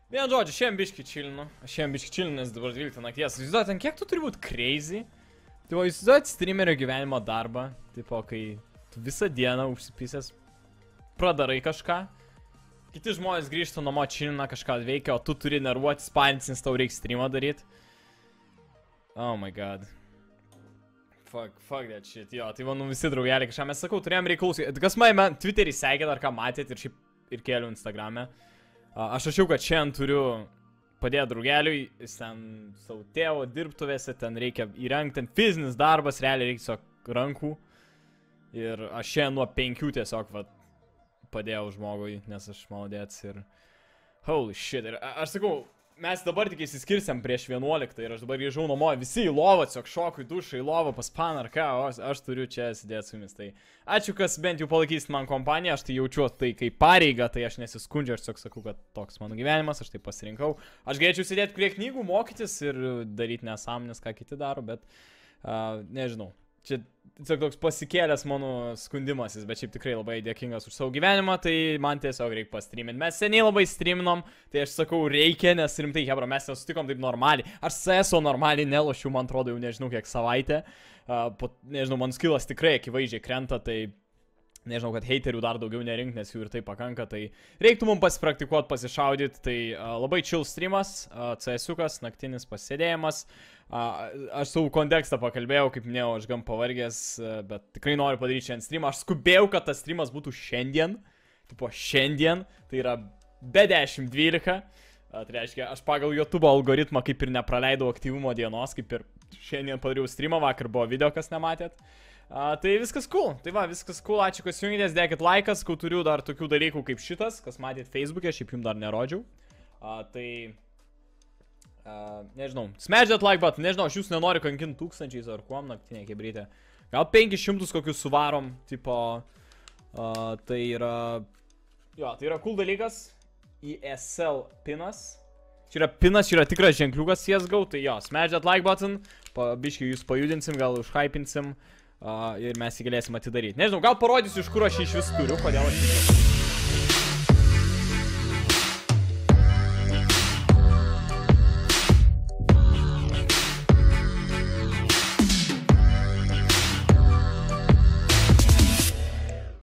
Vien žodžiu, šiandien biški čilinu. Aš šiandien biški čilinu, nes dabar 12 nakties. Įsivaizduoju, ten kiek tu turi būt crazy? Tai įsivaizduoju streamerio gyvenimo darbą. Tipo, kai tu visą dieną užsipisęs pradarai kažką. Kiti žmonės grįžta namo čilina, kažką veikia, o tu turi nervuoti spalintis, nes tau reikia streamą daryti. Oh my god. Fuck that shit. Jo, tai manau visi draugeliai kažką. Mes sakau, turėjom reikalus. Kas man Twitter'į sekėt, ar ką matėt ir šiaip ir kėliau Instagram'e. Aš rašiau, kad šiandien turiu padėti draugeliui, jis ten savo tėvo dirbtuvėse, ten reikia įrengti, ten fizinis darbas, realiai reikia tiesiog rankų. Ir aš šiandien nuo 5 tiesiog padėjau žmogui, nes aš maladėts ir holy shit. Ir aš sakau, mes dabar tik įsiskirsiam prieš 11 ir aš dabar grįžau namo, visi į lovą, tiesiog šoku į dušą, į lovą pas paną ar ką, o aš turiu čia sėdėti su jumis. Tai ačiū, kas bent jau palaikysit man kompaniją, aš tai jaučiu tai kaip pareigą, tai aš nesiskundžiu, aš tiesiog sakau, kad toks mano gyvenimas, aš tai pasirinkau. Aš galėčiau sėdėti prie knygų, mokytis ir daryti nesąmonės, ką kiti daro, bet nežinau. Čia tiesiog toks pasikėlęs mano skundimasis, bet šiaip tikrai labai dėkingas už savo gyvenimą, tai man tiesiog reikia pastreaminti. Mes seniai labai streaminom, tai aš sakau reikia, nes rimtai, hebra, mes nesutikom taip normaliai. Aš CS'o normaliai nelošiu, man atrodo, jau nežinau kiek savaitę. Nežinau, man skillas tikrai akivaizdžiai krenta, tai nežinau, kad heiterių dar daugiau nerink, nes jų ir tai pakanka, tai reiktų mums pasipraktikuoti, pasišaudyti, tai labai chill streamas, CS-ukas, naktinis pasėdėjimas. Aš savo kontekstą pakalbėjau, kaip minėjau, aš gan pavargęs, bet tikrai noriu padaryti šiandien streamą. Aš skubėjau, kad tas streamas būtų šiandien, tipo šiandien, tai yra be 10:12. Tai reiškia, aš pagal YouTube algoritmą kaip ir nepraleidau aktyvumo dienos, kaip ir šiandien padariau streamą, vakar buvo video, kas nematėt. Tai viskas cool, tai va, viskas cool, ačiū, kas jungitės, dėkit laikas, kau turiu dar tokių dalykų kaip šitas, kas matėt Facebook'e, šiaip jums dar nerodžiau. Nežinau, smash that like button, nežinau, aš jūs nenoriu kankinti tūkstančiais ar kuom naktinė kebrytė. Gal 500 kokius suvarom, tipo, tai yra, jo, tai yra cool dalykas, ESL pinas. Čia yra pinas, čia yra tikras ženkliukas CSGO, tai jo, smash that like button, biškai jūs pajudinsim, gal užhypinsim. Ir mes jį galėsim atidaryti. Nežinau, gal parodysiu, iš kur aš iš vis turiu, kodėl aš